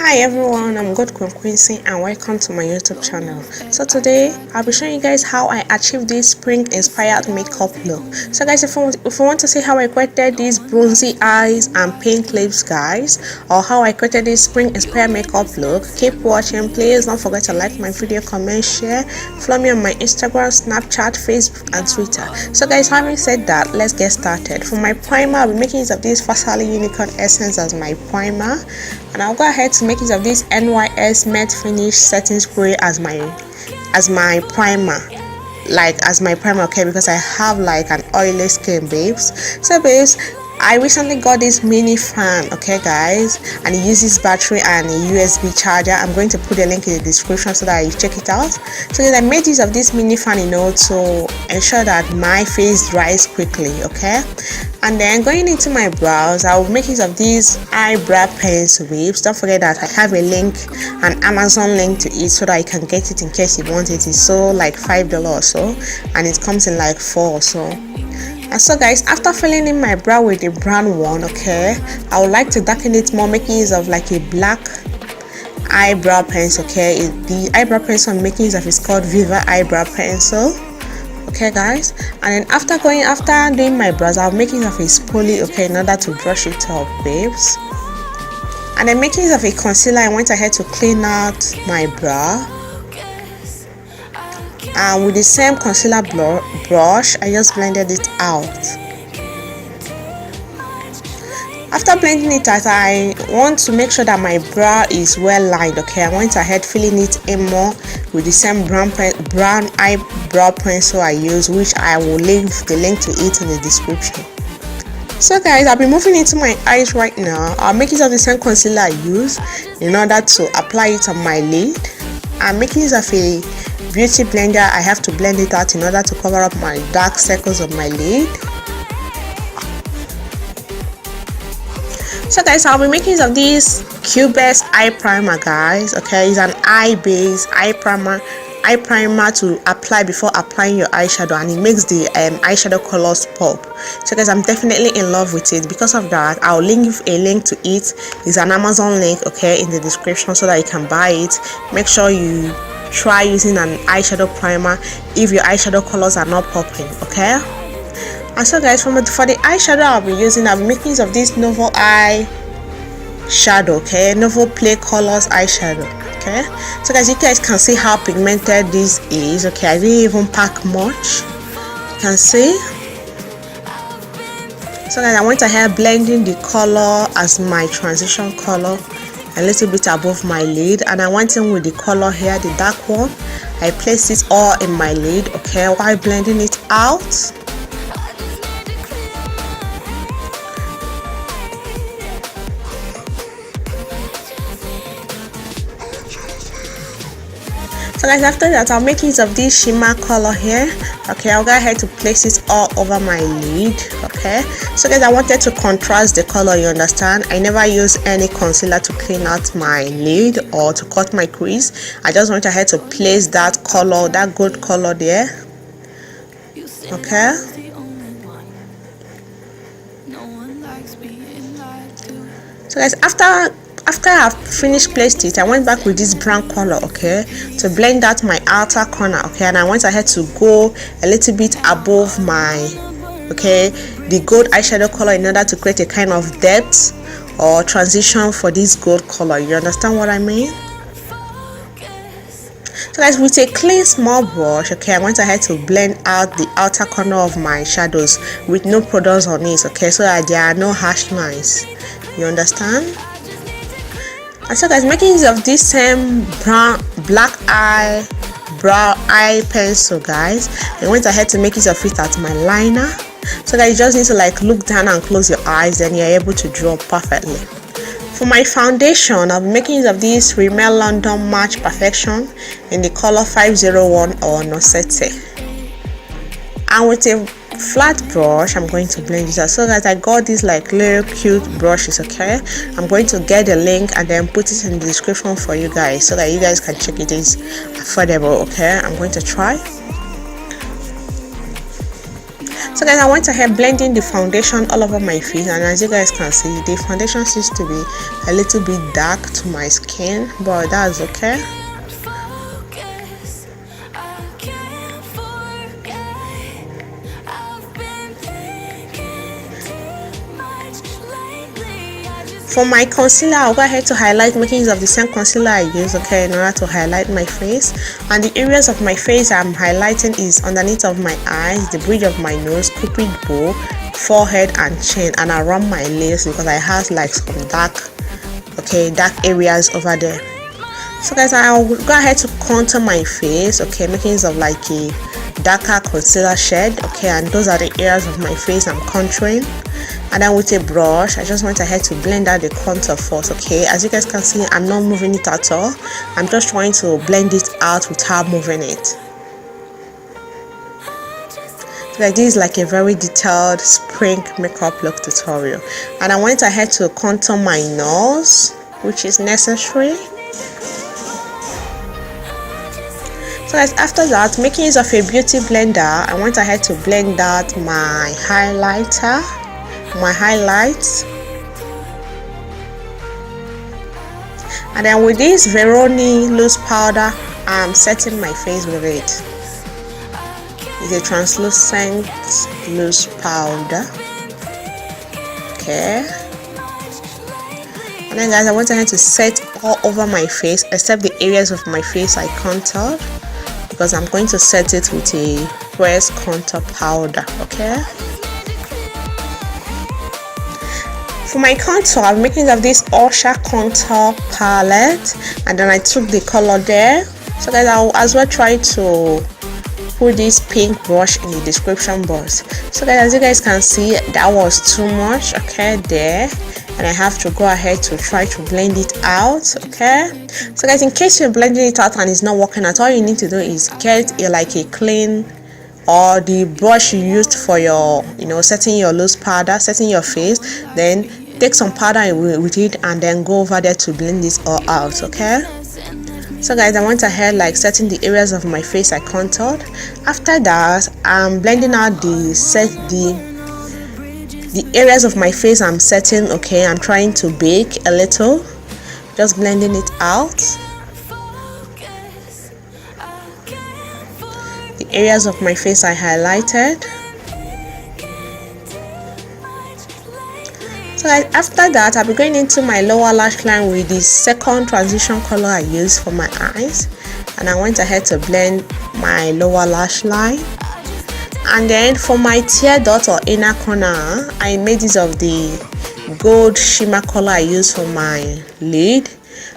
Hi everyone, I'm GoldQueen Queency and welcome to my YouTube channel. So today I'll be showing you guys how I achieved this spring inspired makeup look. So guys, if you want to see how I created these bronzy eyes and pink lips guys, or how I created this spring inspired makeup look, keep watching. Please don't forget to like my video, comment, share, follow me on my Instagram, Snapchat, Facebook and Twitter. So guys, having said that, let's get started. For my primer, I'll be making use of this Facile Unicorn Essence as my primer, and I'll go ahead to make use of this NYS Matte Finish Setting Spray as my primer, okay, because I have like an oily skin, babes. So babes, I recently got this mini fan, okay guys, and it uses battery and a USB charger. I'm going to put a link in the description so that you check it out. So I made use of this mini fan, to ensure that my face dries quickly, okay. And then going into my brows, I will make use of these eyebrow pencil waves. Don't forget that I have a link, an Amazon link to it, so that you can get it in case you want it. It's so like $5 or so, and it comes in like 4 or so. And so guys, after filling in my brow with the brown one, okay, I would like to darken it more, making use of like a black eyebrow pencil, okay. The eyebrow pencil I'm making use of is called Viva eyebrow pencil, okay guys. And then after doing my brows, I'll make use of a spoolie, okay, in order to brush it up, babes. And then making use of a concealer, I went ahead to clean out my brow. And with the same concealer brush, I just blended it out. After blending it out, I want to make sure that my brow is well lined, okay. I went ahead filling it in more with the same brown eyebrow pencil I use, which I will leave the link to it in the description. So guys, I'll be moving into my eyes right now. I'll make use of the same concealer I use in order to apply it on my lid. I'm making use of a beauty blender. I have to blend it out in order to cover up my dark circles of my lid. So guys, I'll be making use of this Cubest eye primer guys, okay. It's an eye base eye primer to apply before applying your eyeshadow, and it makes the eyeshadow colors pop. So guys, I'm definitely in love with it. Because of that, I'll leave a link to it. It's an Amazon link, okay, in the description so that you can buy it. Make sure you try using an eyeshadow primer if your eyeshadow colors are not popping, okay. And so guys, for the eyeshadow I'll be making use of this Novel eye shadow, okay, Novel Play Colors eyeshadow, okay. So guys, you guys can see how pigmented this is, okay. I didn't even pack much, you can see. So guys, I went ahead blending the color as my transition color a little bit above my lid, and I went in with the color here, the dark one. I placed it all in my lid, okay, while blending it out. So guys, after that, I'll make use of this shimmer color here, okay. I'll go ahead to place it all over my lid, okay. So guys, I wanted to contrast the color, you understand. I never use any concealer to clean out my lid or to cut my crease. I just went ahead to place that color, that gold color there, okay. So guys, after I've finished placed it, I went back with this brown color, okay, to blend out my outer corner, okay. And I went ahead to go a little bit above my, okay, the gold eyeshadow color in order to create a kind of depth or transition for this gold color. You understand what I mean? So guys, with a clean small brush, okay, I went ahead to blend out the outer corner of my shadows with no products on it, okay, so that there are no harsh lines. You understand? And so guys, making use of this same black brow eye pencil guys, I went ahead to make use of it as my liner. So guys, you just need to like look down and close your eyes, then you're able to draw perfectly. For my foundation, I'll be making use of this Rimmel London Match Perfection in the color 501 or Nosete. And with a flat brush, I'm going to blend this out. So guys, I got these like little cute brushes, okay. I'm going to get the link and then put it in the description for you guys so that you guys can check it. It's affordable, okay. I'm going to try. So guys, I went ahead blending the foundation all over my face, and as you guys can see, the foundation seems to be a little bit dark to my skin, but that's okay. For my concealer, I'll go ahead to highlight, making use of the same concealer I use, okay, in order to highlight my face. And the areas of my face I'm highlighting is underneath of my eyes, the bridge of my nose, cupid bow, forehead and chin, and around my lips, because I have like some dark areas over there. So guys, I'll go ahead to contour my face, okay, making use of like a darker concealer shade, okay, and those are the areas of my face I'm contouring. And then with a brush, I just went ahead to blend out the contour first, okay. As you guys can see, I'm not moving it at all. I'm just trying to blend it out without moving it. So like, this is like a very detailed spring makeup look tutorial. And I went ahead to contour my nose, which is necessary. So guys, after that, making use of a beauty blender, I went ahead to blend out my highlighter, my highlights, and then with this Veroni loose powder, I'm setting my face with it. It's a translucent loose powder, okay. And then guys, I went ahead to set all over my face except the areas of my face I contoured, because I'm going to set it with a pressed contour powder, okay. For my contour, I'm making use of this Usher contour palette, and then I took the color there. So guys, I'll as well try to put this pink brush in the description box. So guys, as you guys can see, that was too much, okay, there, and I have to go ahead to try to blend it out, okay. So guys, in case you're blending it out and it's not working out, all you need to do is get a clean, or the brush you used for your, setting your loose powder, setting your face, then take some powder with it and then go over there to blend this all out, okay. So guys, I went ahead setting the areas of my face I contoured. After that, I'm blending out the areas of my face I'm setting, okay. I'm trying to bake a little, just blending it out. The areas of my face I highlighted. So after that, I'll be going into my lower lash line with the second transition color I used for my eyes, and I went ahead to blend my lower lash line. And then for my tear dot or inner corner, I made use of the gold shimmer color I used for my lid.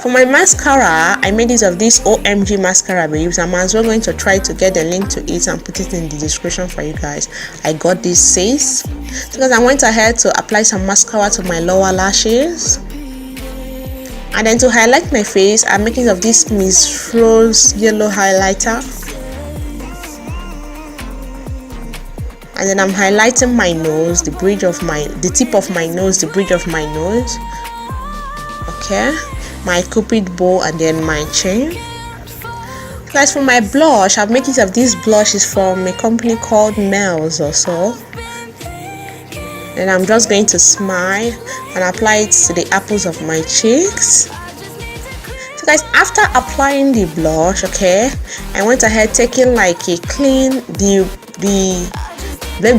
For my mascara, I made use of this OMG mascara babes. I'm as well going to try to get the link to it and put it in the description for you guys. I got this sis because I went ahead to apply some mascara to my lower lashes. And then to highlight my face, I'm making use of this Miss Rose yellow highlighter. And then I'm highlighting my nose, the tip of my nose, the bridge of my nose, okay, my cupid bow, and then my chin. Guys, for my blush, I've made use of this blush is from a company called Mel's or so. And I'm just going to smile and apply it to the apples of my cheeks. So guys, after applying the blush, okay, I went ahead taking the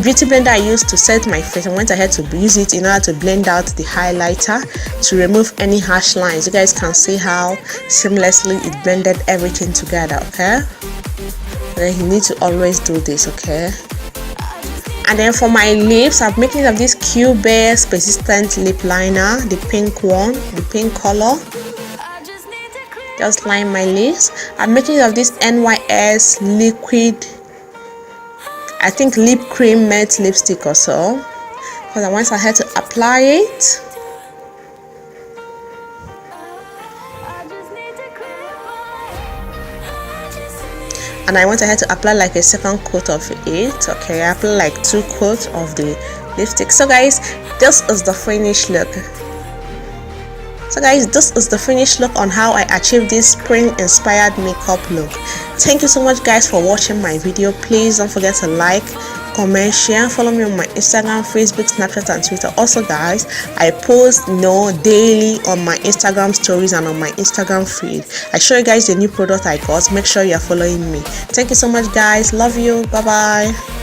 beauty blender I used to set my face. I went ahead to use it in order to blend out the highlighter to remove any harsh lines. You guys can see how seamlessly it blended everything together, okay. And you need to always do this, okay. And then for my lips, I'm making use of this Q-Base persistent lip liner, the pink one, the pink color. Just line my lips. I'm making use of this NYS liquid, I think lip cream matte lipstick or so, because I went ahead to apply it. And I went ahead to apply a second coat of it, okay. I applied 2 coats of the lipstick. So guys, this is the finished look. On how I achieved this spring inspired makeup look. Thank you so much guys for watching my video. Please don't forget to like, comment, share, and follow me on my Instagram, Facebook, Snapchat, and Twitter. Also guys, I post daily on my Instagram stories and on my Instagram feed. I show you guys the new product I got. Make sure you're following me. Thank you so much guys. Love you. Bye bye.